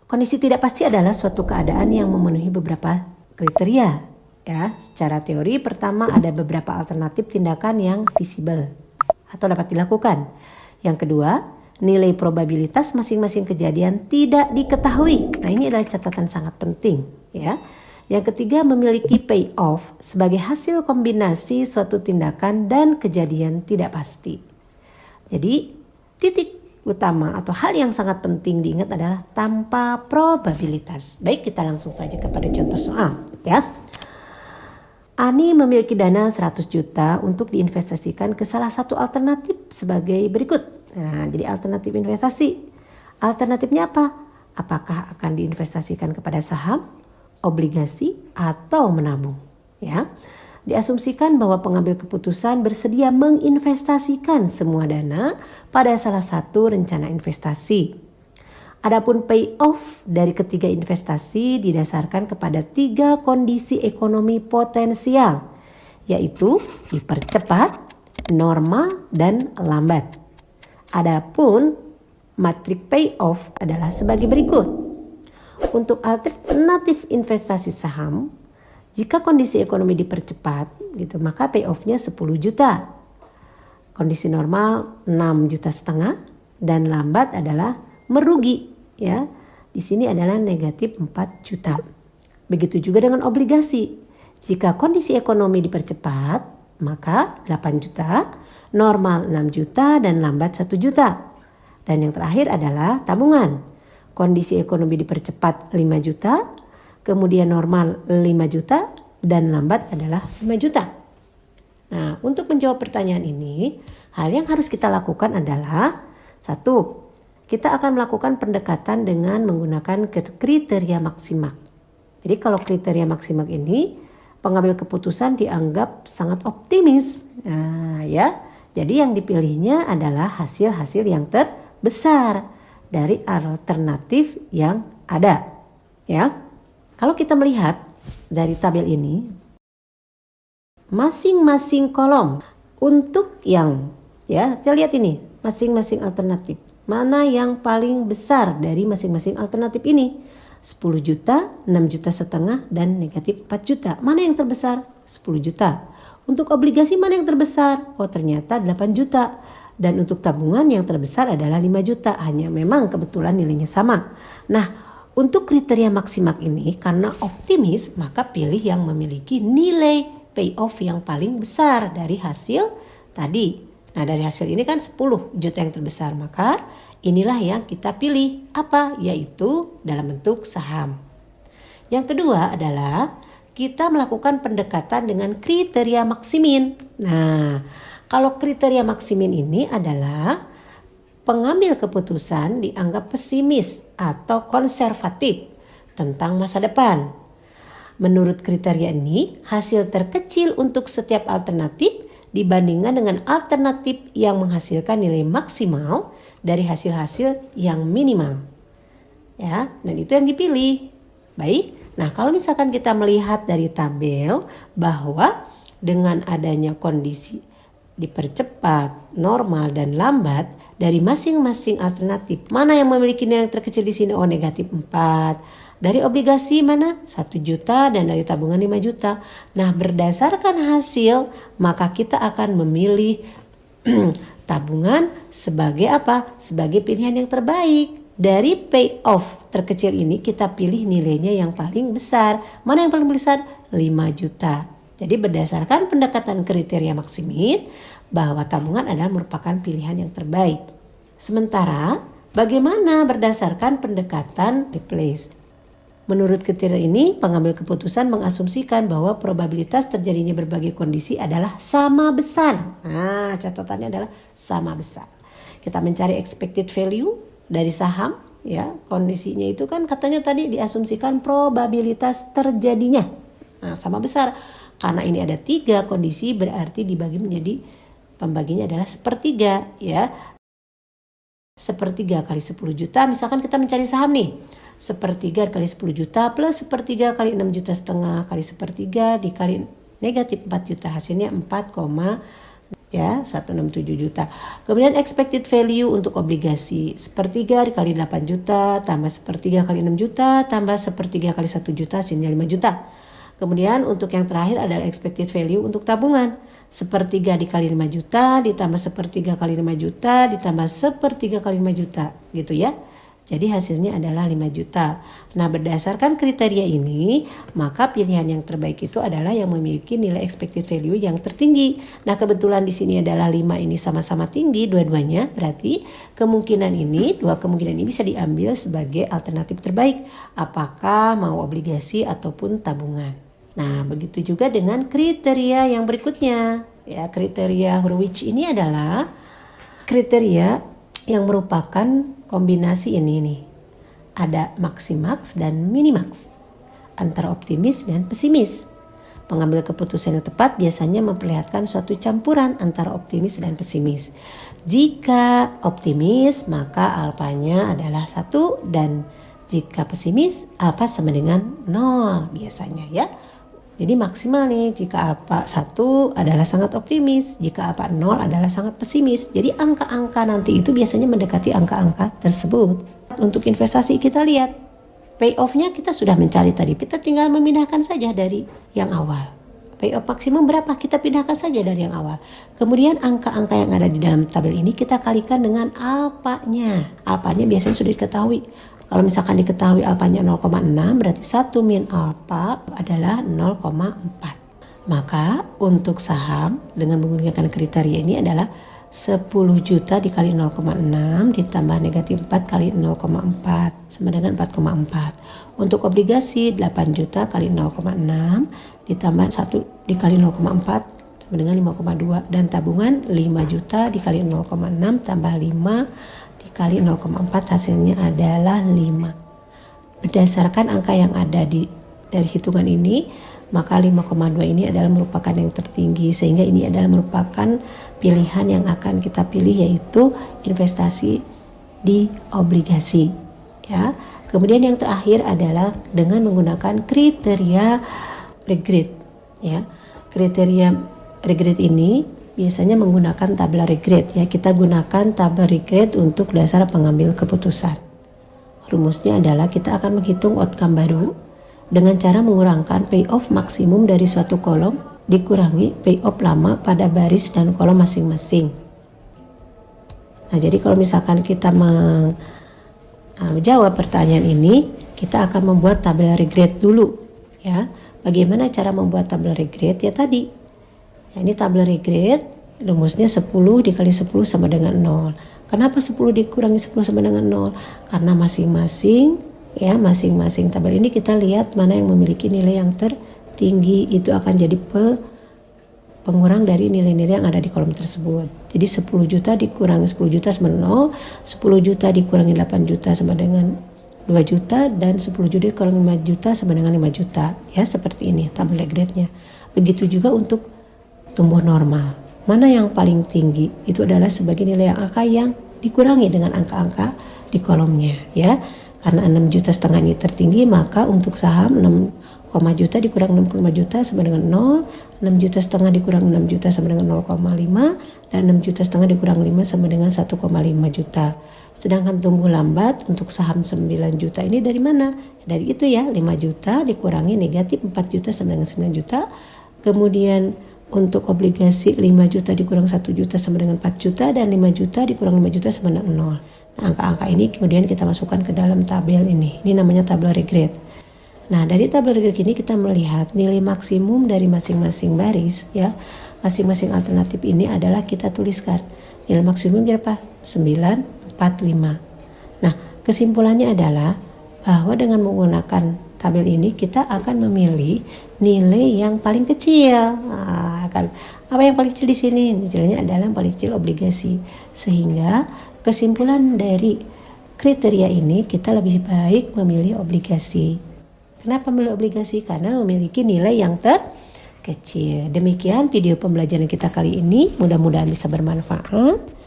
Kondisi tidak pasti adalah suatu keadaan yang memenuhi beberapa kriteria. Ya, secara teori pertama ada beberapa alternatif tindakan yang visible atau dapat dilakukan. Yang kedua, nilai probabilitas masing-masing kejadian tidak diketahui. Nah, ini adalah catatan sangat penting, ya. Yang ketiga, memiliki payoff sebagai hasil kombinasi suatu tindakan dan kejadian tidak pasti. Jadi, titik utama atau hal yang sangat penting diingat adalah tanpa probabilitas. Baik, kita langsung saja kepada contoh soal, ya. Ani memiliki dana 100 juta untuk diinvestasikan ke salah satu alternatif sebagai berikut. Nah, jadi alternatif investasi. Alternatifnya apa? Apakah akan diinvestasikan kepada saham, obligasi, atau menabung? Ya. Diasumsikan bahwa pengambil keputusan bersedia menginvestasikan semua dana pada salah satu rencana investasi. Adapun payoff dari ketiga investasi didasarkan kepada 3 kondisi ekonomi potensial, yaitu dipercepat, normal, dan lambat. Adapun matrik payoff adalah sebagai berikut. Untuk alternatif investasi saham, jika kondisi ekonomi dipercepat, gitu, maka payoff-nya 10 juta. Kondisi normal 6,5 juta dan lambat adalah merugi, ya. Di sini adalah negatif 4 juta. Begitu juga dengan obligasi. Jika kondisi ekonomi dipercepat, maka 8 juta, normal 6 juta dan lambat 1 juta. Dan yang terakhir adalah tabungan. Kondisi ekonomi dipercepat 5 juta, kemudian normal 5 juta dan lambat adalah 5 juta. Nah, untuk menjawab pertanyaan ini, hal yang harus kita lakukan adalah 1. Kita akan melakukan pendekatan dengan menggunakan kriteria maksimal. Jadi kalau kriteria maksimal ini, pengambil keputusan dianggap sangat optimis. Nah, ya. Jadi yang dipilihnya adalah hasil-hasil yang terbesar dari alternatif yang ada. Ya. Kalau kita melihat dari tabel ini, masing-masing kolom untuk yang, ya, kita lihat ini, masing-masing alternatif. Mana yang paling besar dari masing-masing alternatif ini? 10 juta, 6,5 juta, dan negatif 4 juta. Mana yang terbesar? 10 juta. Untuk obligasi mana yang terbesar? Oh, ternyata 8 juta. Dan untuk tabungan yang terbesar adalah 5 juta. Hanya memang kebetulan nilainya sama. Nah, untuk kriteria maksimal ini karena optimis, maka pilih yang memiliki nilai payoff yang paling besar dari hasil tadi. Nah, dari hasil ini kan 10 juta yang terbesar, maka inilah yang kita pilih. Apa? Yaitu dalam bentuk saham. Yang kedua adalah kita melakukan pendekatan dengan kriteria maksimin. Nah, kalau kriteria maksimin ini adalah pengambil keputusan dianggap pesimis atau konservatif tentang masa depan. Menurut kriteria ini, hasil terkecil untuk setiap alternatif dibandingkan dengan alternatif yang menghasilkan nilai maksimal dari hasil-hasil yang minimal. Ya, dan itu yang dipilih. Baik. Nah, kalau misalkan kita melihat dari tabel bahwa dengan adanya kondisi dipercepat, normal, dan lambat dari masing-masing alternatif, mana yang memiliki nilai terkecil di sini? Oh, negatif 4. Dari obligasi mana? 1 juta dan dari tabungan 5 juta. Nah, berdasarkan hasil, maka kita akan memilih tabungan sebagai apa? Sebagai pilihan yang terbaik. Dari payoff terkecil ini kita pilih nilainya yang paling besar. Mana yang paling besar? 5 juta. Jadi berdasarkan pendekatan kriteria maksimin bahwa tabungan adalah merupakan pilihan yang terbaik. Sementara bagaimana berdasarkan pendekatan replace? Menurut kriteria ini, pengambil keputusan mengasumsikan bahwa probabilitas terjadinya berbagai kondisi adalah sama besar. Nah, catatannya adalah sama besar. Kita mencari expected value dari saham, ya. Kondisinya itu kan katanya tadi diasumsikan probabilitas terjadinya. Nah, sama besar. Karena ini ada 3 kondisi, berarti dibagi menjadi pembaginya adalah sepertiga, ya. Sepertiga kali 10 juta, misalkan kita mencari saham nih. Sepertiga kali 10 juta plus sepertiga kali 6,5 juta kali sepertiga dikali negatif 4 juta. Hasilnya 4,7 Ya, 167 juta. Kemudian expected value untuk obligasi, sepertiga dikali 8 juta, tambah sepertiga kali 6 juta, tambah sepertiga kali 1 juta, hasilnya 5 juta. Kemudian untuk yang terakhir adalah expected value untuk tabungan. Sepertiga dikali 5 juta, ditambah sepertiga kali 5 juta, ditambah sepertiga kali 5 juta, gitu ya. Jadi hasilnya adalah 5 juta. Nah, berdasarkan kriteria ini, maka pilihan yang terbaik itu adalah yang memiliki nilai expected value yang tertinggi. Nah, kebetulan di sini adalah 5 ini sama-sama tinggi dua-duanya, berarti dua kemungkinan ini bisa diambil sebagai alternatif terbaik. Apakah mau obligasi ataupun tabungan. Nah, begitu juga dengan kriteria yang berikutnya. Ya, kriteria Hurwitz ini adalah kriteria yang merupakan kombinasi ini nih. Ada maximax dan minimax, antara optimis dan pesimis. Pengambil keputusan yang tepat biasanya memperlihatkan suatu campuran antara optimis dan pesimis. Jika optimis, maka alfanya adalah 1, dan jika pesimis, alfa sama dengan 0 biasanya ya. Jadi maksimal nih jika alfa 1 adalah sangat optimis, jika alfa 0 adalah sangat pesimis. Jadi angka-angka nanti itu biasanya mendekati angka-angka tersebut. Untuk investasi kita lihat, payoff-nya kita sudah mencari tadi. Kita tinggal memindahkan saja dari yang awal. Payoff maksimum berapa? Kita pindahkan saja dari yang awal. Kemudian angka-angka yang ada di dalam tabel ini kita kalikan dengan alfanya. Alfanya biasanya sudah diketahui. Kalau misalkan diketahui alfanya 0,6, berarti 1 min alfa adalah 0,4. Maka untuk saham dengan menggunakan kriteria ini adalah 10 juta dikali 0,6 ditambah negatif 4 kali 0,4 sama dengan 4,4. Untuk obligasi 8 juta kali 0,6 ditambah 1 dikali 0,4 sama dengan 5,2. Dan tabungan 5 juta dikali 0,6 tambah 5 dikali 0,4 hasilnya adalah 5. Berdasarkan angka yang ada dari hitungan ini, maka 5,2 ini adalah merupakan yang tertinggi, sehingga ini adalah merupakan pilihan yang akan kita pilih, yaitu investasi di obligasi ya. Kemudian yang terakhir adalah dengan menggunakan kriteria regret ya. Kriteria regret ini biasanya menggunakan tabel regret ya. Kita gunakan tabel regret untuk dasar pengambil keputusan. Rumusnya adalah kita akan menghitung outcome baru dengan cara mengurangkan payoff maksimum dari suatu kolom dikurangi payoff lama pada baris dan kolom masing-masing. Nah, jadi kalau misalkan kita menjawab pertanyaan ini, kita akan membuat tabel regret dulu ya. Bagaimana cara membuat tabel regret? Ya tadi. Ya, ini tabel regret, rumusnya 10 dikali 10 sama dengan 0. Kenapa 10 dikurangi 10 sama dengan 0? Karena masing-masing tabel ini kita lihat mana yang memiliki nilai yang tertinggi, itu akan jadi pengurang dari nilai-nilai yang ada di kolom tersebut. Jadi 10 juta dikurangi 10 juta sama 0, 10 juta dikurangi 8 juta sama dengan 2 juta, dan 10 juta dikurangi 5 juta sama dengan 5 juta. Ya, seperti ini tabel regretnya. Begitu juga untuk tumbuh normal. Mana yang paling tinggi? Itu adalah sebagai nilai angka yang dikurangi dengan angka-angka di kolomnya ya. Karena 6,5 juta ini tertinggi, maka untuk saham 6, juta dikurang 65 juta sama dengan 0, 6,5 juta dikurang 6 juta sama dengan 0,5, dan 6,5 juta dikurang 5 sama dengan 1,5 juta. Sedangkan tumbuh lambat untuk saham 9 juta ini dari mana? Dari itu ya, 5 juta dikurangi negatif 4 juta sama dengan 9 juta. Kemudian untuk obligasi 5 juta dikurang 1 juta sama dengan 4 juta, dan 5 juta dikurang 5 juta sama dengan 0. Nah, angka-angka ini kemudian kita masukkan ke dalam tabel ini. Ini namanya tabel regret. Nah, dari tabel regret ini kita melihat nilai maksimum dari masing-masing baris ya. Masing-masing alternatif ini adalah kita tuliskan. Nilai maksimum berapa? 9, 4, 5. Nah, kesimpulannya adalah bahwa dengan menggunakan tabel ini kita akan memilih nilai yang paling kecil. Apa yang paling kecil di sini? Nilainya adalah yang paling kecil obligasi. Sehingga kesimpulan dari kriteria ini kita lebih baik memilih obligasi. Kenapa memilih obligasi? Karena memiliki nilai yang terkecil. Demikian video pembelajaran kita kali ini. Mudah-mudahan bisa bermanfaat.